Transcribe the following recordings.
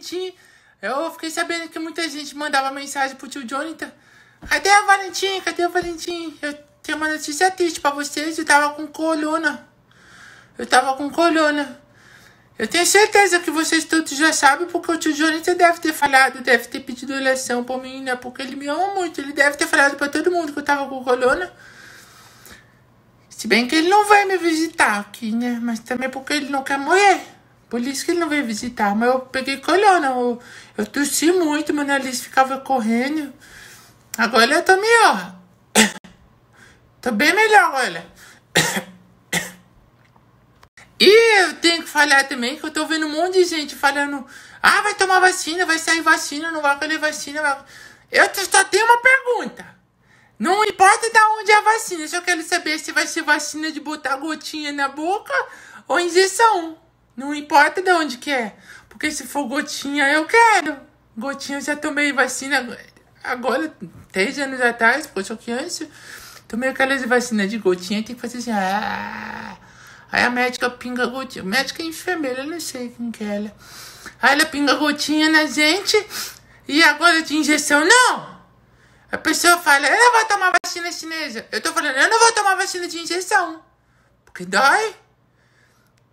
Valentim. Eu fiquei sabendo que muita gente mandava mensagem pro tio Jonathan. Cadê o Valentim? Cadê o Valentim? Eu tenho uma notícia triste pra vocês. Eu tava com coluna. Eu tenho certeza que vocês todos já sabem, porque o tio Jonathan deve ter falado, deve ter pedido eleição por mim, né? Porque ele me ama muito. Ele deve ter falado pra todo mundo que eu tava com coluna. Se bem que ele não vai me visitar aqui, né? Mas também porque ele não quer morrer. Por isso que ele não veio visitar. Mas eu peguei coluna. Eu tossi muito, meu nariz ficava correndo. Agora eu tô melhor. Tô bem melhor, olha. E eu tenho que falar também que eu tô vendo um monte de gente falando: ah, vai tomar vacina, vai sair vacina, não vai colher vacina. Eu só tenho uma pergunta. Não importa de onde é a vacina, eu só quero saber se vai ser vacina de botar gotinha na boca ou injeção. Não importa de onde que é. Porque se for gotinha, eu quero. Gotinha, eu já tomei vacina agora, 3 anos atrás, porque eu sou criança. Tomei aquelas vacinas de gotinha, tem que fazer assim. Aí a médica pinga gotinha. Médica e enfermeira, eu não sei quem que é ela. Aí ela pinga gotinha na gente. E agora de injeção, não! A pessoa fala, eu não vou tomar vacina chinesa. Eu tô falando, eu não vou tomar vacina de injeção. Porque dói.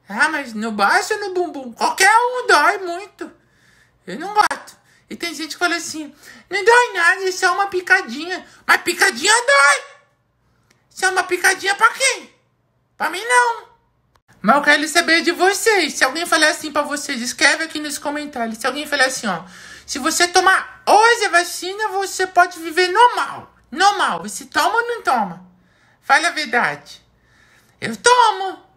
Ah, mas no baixo ou no bumbum? Qualquer um dói muito. Eu não gosto. E tem gente que fala assim, não dói nada, isso é uma picadinha. Mas picadinha dói. Isso é uma picadinha pra quem? Pra mim não. Mas eu quero saber de vocês. Se alguém falar assim pra vocês, escreve aqui nos comentários. Se alguém falar assim, ó, se você tomar hoje a vacina, você pode viver normal. Normal. Você toma ou não toma? Fala a verdade. Eu tomo.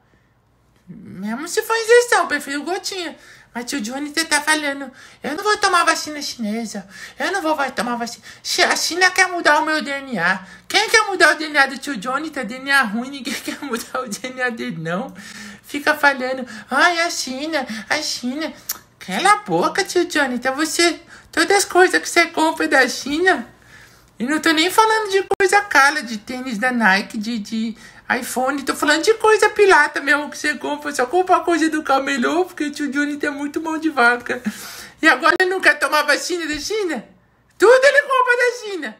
Mesmo se for injeção, eu prefiro gotinha. Mas tio Johnny tá falando, eu não vou tomar vacina chinesa. Eu não vou tomar vacina. A China quer mudar o meu DNA. Quem quer mudar o DNA do tio Johnny? Tá DNA ruim, ninguém quer mudar o DNA dele, não. Fica falando, ai, a China. Cala a boca, tio Johnny. Tá você, todas as coisas que você compra da China. E não tô nem falando de coisa cara, de tênis da Nike, de iPhone. Tô falando de coisa pirata mesmo que você compra. Só compra coisa do camelô, porque o tio Johnny tem muito mão de vaca. E agora ele não quer tomar vacina da China? Tudo ele compra da China.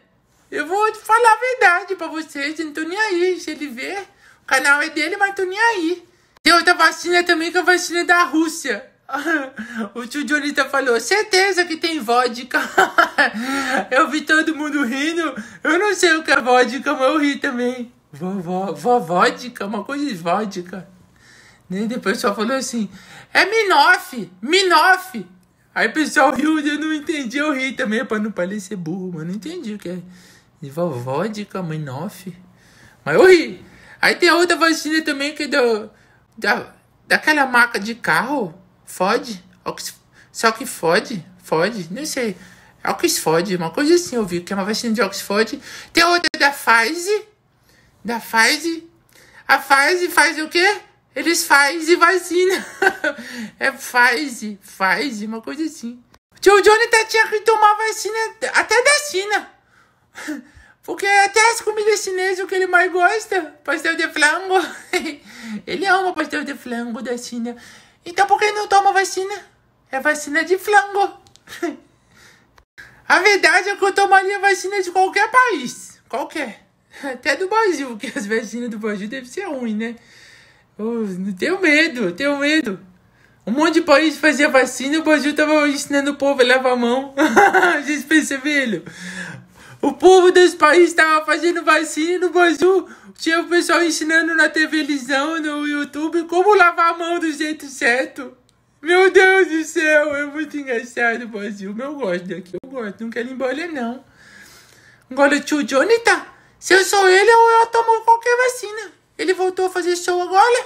Eu vou te falar a verdade pra vocês. Eu não tô nem aí. Se ele ver, o canal é dele, mas tô nem aí. Tem outra vacina também, que é a vacina da Rússia. O tio Jonathan falou, certeza que tem vodka. Eu vi todo mundo rindo. Eu não sei o que é vodka, mas eu ri também. Vodka, uma coisa de vodka. Né? Depois o pessoal falou assim, é Minoff. Aí o pessoal riu, eu não entendi, eu ri também, pra não parecer burro, mas não entendi o que é. Vodka, Minoff. Mas eu ri. Aí tem outra vacina também, que é daquela marca de carro, Ford, só que Ford, não sei, Oxford, uma coisa assim eu vi, que é uma vacina de Oxford. Tem outra da Pfizer, a Pfizer faz o quê? Eles fazem vacina, é Pfizer, uma coisa assim. O tio Jonathan tinha que tomar vacina até da China, porque até as comidas chinesas que ele mais gosta, pastel de frango, ele ama pastel de frango da China. Então por que não toma vacina? É vacina de frango. A verdade é que eu tomaria vacina de qualquer país. Qualquer. Até do Brasil, porque as vacinas do Brasil devem ser ruins, né? Eu tenho medo. Um monte de país fazia vacina e o Brasil tava ensinando o povo a lavar a mão. Vocês perceberam? O povo dos países estava fazendo vacina e no Brasil tinha o pessoal ensinando na televisão, no YouTube, como lavar a mão do jeito certo. Meu Deus do céu, é muito engraçado o Brasil. Eu gosto daqui, não quero ir embora não. Agora o tio Jonathan, se eu sou ele, eu tomo qualquer vacina. Ele voltou a fazer show agora.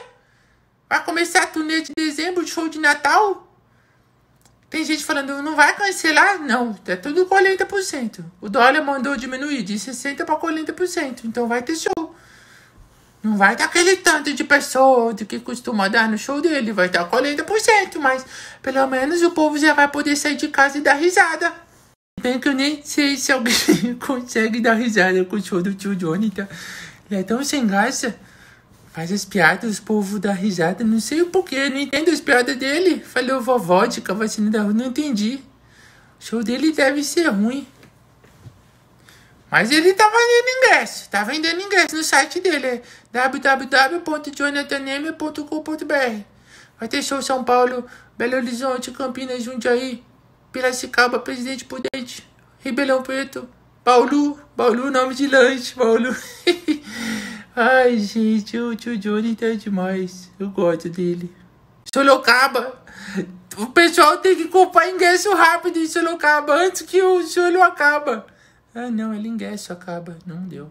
Vai começar a turnê de dezembro, show de Natal. Tem gente falando, não vai cancelar? Não, tá tudo 40%. O dólar mandou diminuir de 60% para 40%. Então vai ter show. Não vai ter aquele tanto de pessoa de que costuma dar no show dele. Vai dar 40%, mas pelo menos o povo já vai poder sair de casa e dar risada. Bem que eu nem sei se alguém consegue dar risada com o show do tio Jonathan. Ele é tão sem graça. faz as piadas, o povo dá risada, não sei o porquê, não entendo as piadas dele. Falou vovó de vacina da rua, não entendi. O show dele deve ser ruim. Mas ele tá vendendo ingresso no site dele, é www.jonathaneme.com.br. Vai ter show São Paulo, Belo Horizonte, Campinas, Jundiaí, Piracicaba, Presidente Prudente, Ribeirão Preto, Bauru, nome de lanche, Bauru. Ai, gente, o tio Johnny tá demais. Eu gosto dele. Sorocaba. O pessoal tem que comprar ingresso rápido em Sorocaba antes que o show acaba. Ah, não, ele ingresso acaba. Não deu.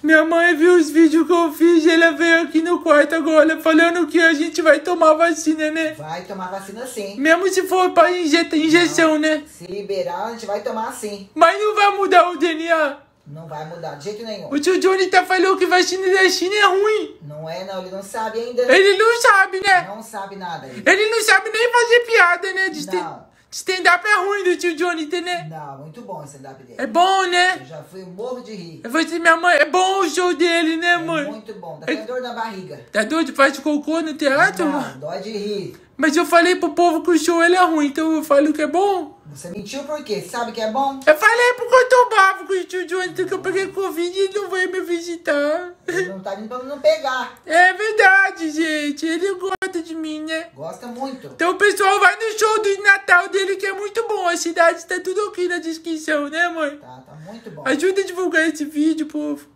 Minha mãe viu os vídeos que eu fiz e ela veio aqui no quarto agora falando que a gente vai tomar vacina, né? Vai tomar vacina sim. Mesmo se for pra injeção, não, né? Se liberar, a gente vai tomar sim. Mas não vai mudar o DNA. Não vai mudar de jeito nenhum. O tio Johnny falou que vacina da China é ruim. Não é não, ele não sabe ainda. Ele não sabe, né? Não sabe nada. Ele não sabe nem fazer piada, né? Não. Stand-up é ruim do tio Johnny, né? Não, muito bom o stand-up dele. É bom, né? Eu já fui um morro de rir. Eu vou dizer, minha mãe, é bom o show dele, né, mãe? Muito bom, dá até dor na barriga. Tá doido? Faz cocô no teatro? Não, dói de rir. Mas eu falei pro povo que o show ele é ruim, então eu falo que é bom. Você mentiu por quê? Você sabe que é bom? Eu falei porque eu tô bravo com o tio Johnny, que eu peguei Covid e ele não veio me visitar. Ele não tá vindo pra não pegar. É verdade, gente. Ele gosta de mim, né? Gosta muito. Então o pessoal vai no show do Natal dele, que é muito bom. A cidade tá tudo aqui na descrição, né, mãe? Tá muito bom. Ajuda a divulgar esse vídeo, povo.